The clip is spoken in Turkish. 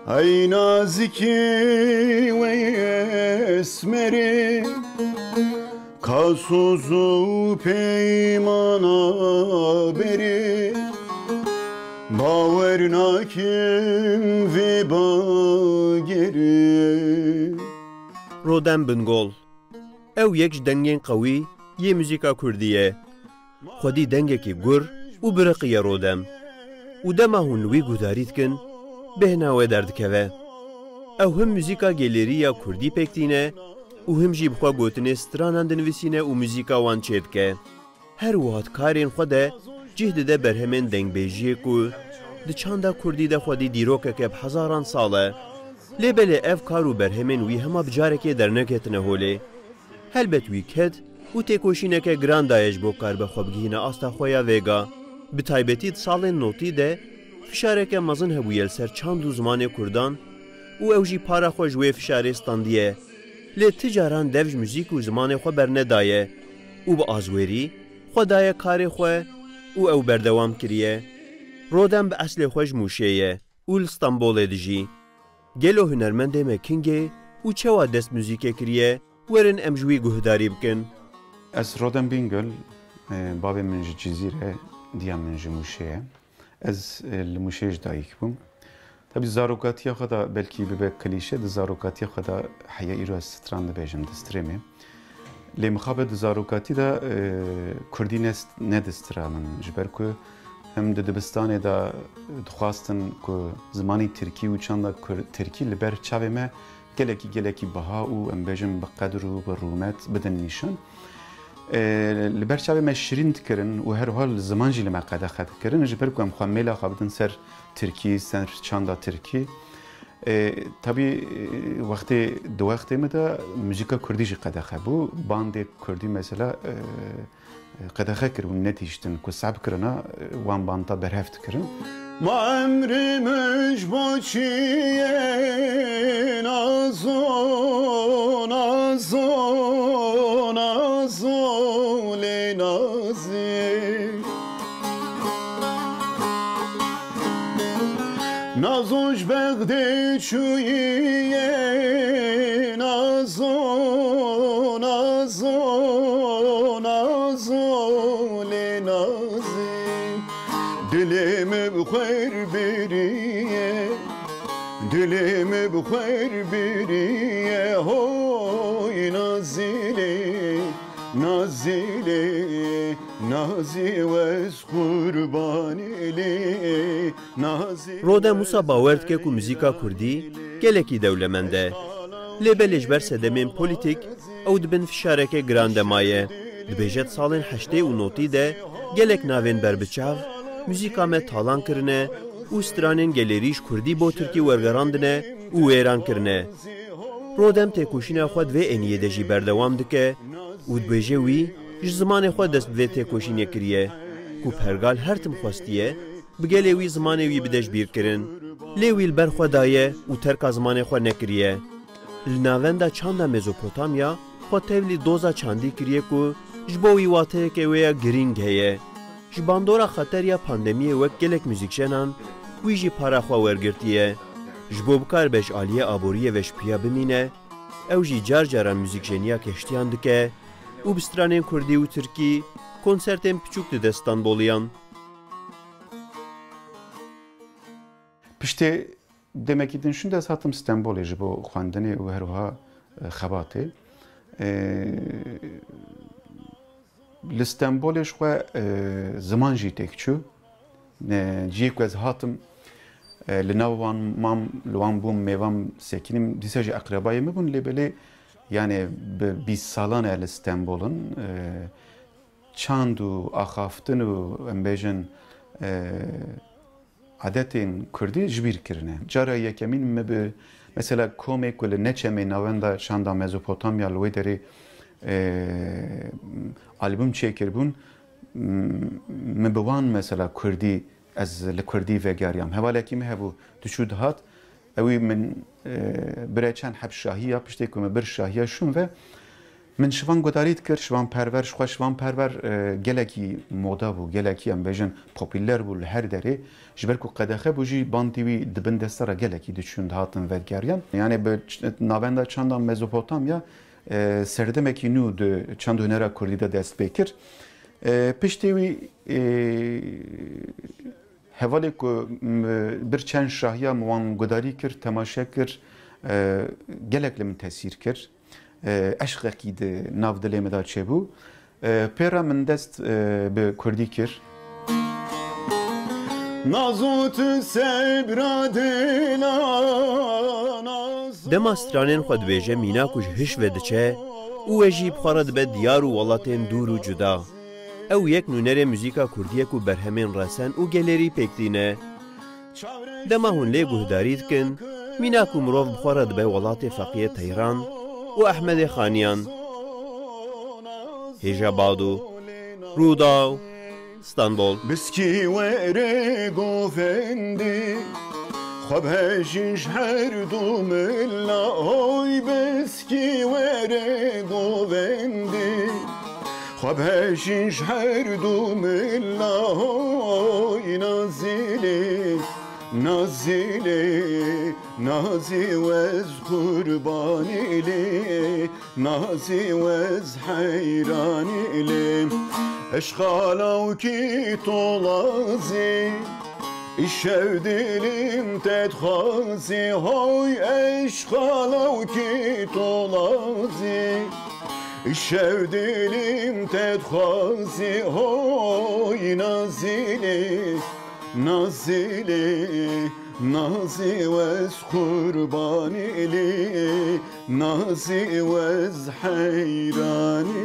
Ay naziki ve esmeri Kasuzu peymana beri Baver nakim ve bageri Rodem Bingol ew yek ji dengên qewî yê muzîka Kurdî ye. Xwedî dengekî gur û biriqiye Rodem. Û dema hûn wî guhdarî dikin, bêhna wê derdikeve. Ew him muzîka gelêriya Kurdî pêk tîne û him jî bi xwe gotinê stranan dinivîsîne û muzîka wan çê dike. Her wiha karên xwe de cih dide berhemên dengbêjiyê ku di çanda Kurdî de xwedî dîrokeke bi hezaran sal e. Lêbelê ev kar û berhemên wî hema bi carekê derneketine holê. Helbet wî ket û têkoşîneke giran daye ji bo karbexwe bigihîne asta xwe ya vêga. Bi taybetî di salên notî de fişareke mezin hebûye li ser çand û zimanê Kurdan û ew jî para xwe ji wê fişarê standiye. Lê ti caran dev ji muzîk û zimanê xwe bernedaye û bi azwêrî xwe daye karê xwe û ew berdewam kiriye. Rodem bi eslê xwe ji Mûşê ye û li Stenbolê dijî. Gelo hunermendê me kingê û çawa dest muzîkê kiriye, werin em ji wî guhdarî bikin. Ez Rodem Bingöl, bavê min ji Cizîrê, diya min ji Mûşê ye. Ez li Mûşê ji dayîk bûm. Tabii zarokatiya xwe da belkî bibe klîşe, di zarokatiya xwe da heya îro ez stran dibêjim di strêmê. Lê mixabe di zarokatî da Kurdî nedistira min ji ber ku hem di dibistanê da dixwastin ku zimanî Tirkî û çanda Tirkî li ber çavê me gelekî biha û em bêjin bi qedr û bi rûmet bidin nîşan. Li ber çavê me şirîn dikirin û her hal ziman jî li me qedexe dikirin ji ber ku em xwe mêla xwe bidin ser Tirkî, ser çanda Tirkî. Tabii wextê di wextê me de muzîka Kurdî jî qedexe bû. Bandê Kurdî mesela qedexe kiribûn netîştin ku seb kirina wan banda berhev dikirin. Ma emri mecboçiye nazo nazo nazo le nazik nazoş begde çuyiye nazo nazo nazo le nazik dilimi bixwer biriye dilimi bixwer biriye hoy nazile nazile nazi wez qurbanili nazi Rodem wisa bawer dike ku muzîka Kurdî gelekî dewlemend e. Lêbelê ji ber sedemên polîtîk ew dibin fişareke giran demaye. Dibêje di salên heştê û notî de gelek navên berbiçav muzîka me talan kirine û stranên gelêrî ji Kurdî bo Tirkî wergerandine û wêran kirine. Rodem têkoşîna xwe di vê eniyê de jî berdewam dike û dibêje wî ji zimanê xwe dest bi vê têkoşînê kiriye ku pergal her tim xwestiye bi gelê wî zimanê wî bide ji bîr kirin. Lê wî li ber xwe daye û terka zimanê xwe nekiriye. Li navenda çanda Mezopotamya xwe tevlî doza çandî kiriye ku ji bo wî wateyeke wê ya girîng heye. Ji bandora xeteriya pandemiyê wek gelek muzîkjenan wî jî para xwe wergirtiye. Ji bo bikarbêj aliyê aboriyê ve ji piya bimîne, ew jî car caran muzîkjeniya keştiyan dike û bi stranên Kurdî û Tirkî konsertên piçûk dide Stenboliyan. Piştê demekî din şûn dest hatim Stenbolê ji bo xwendinê û her wiha xebatê. Li Stenbolê ji xwe ziman jî têk çû. Ciyê ku ez hatim li nav wan mam li wan bûm mêvan sekînim dîsa jî eqrebayê me bûn lêbelê yani bi 20 salan e li Stenbolin çand û axaftin û em bêjin adetên Kurdî ji bîr kirine. Cara yekemîn me bi mesela komê ku li Neçemê navenda çanda Mezopotamya li wê derê albüm çêkiribûn me bi wan mesela Kurdî ez li Kurdî vegeriyam. Hevalekî me hebû diçû dihat ew min birê çend heb şahiya piştê ku me bir şahiya şûn ve من شوان گداریت کرد شوان پرور شوان پرور گلکی مودا بو گلکی ام بجن پاپولر بو هر دره جبر کو قدخه بوجی باندیوی دبن دسترا گلکی دچوند هاتن ودگریان یعنی به ناوندا چندان مزوپوتامیا سردمکی نو د چند هنره کردی ده دست بکر پشتیوی حوالی کو bir چند شاهیا موان گداری کرد تماشا کرد گلک لمن تاثیر کرد عشقی ده ناو دلیم دا چه بو پیرا من دست به کردی کر نازوت سبرا دلا دما سترانین خود بیجه مینا کش هش و دچه او اجیب خارد به دیار و ولاتین دور و جدا او یک نونر موزیکا کردیه کو برهمین رسن و گلری پکتینه دما هون لی گهدارید کن مینا کو مروف بخارد به ولات فقیه تیران و احمد خانیان هیجا بادو روداو استانبول بسکی وره گوفندی خب هشیش هر دوم الای بسکی وره گوفندی خب هشیش هر دوم الای نازیلی نازیلی نازی وز قربانیلی نازی وز حیرانیلی اشغالو کی تولازی işev dilim tedhazi hoy eşkalav ki tolazi işev dilim tedhazi hoy nazili nazili nazi vez kurbanili nazi vez hayranili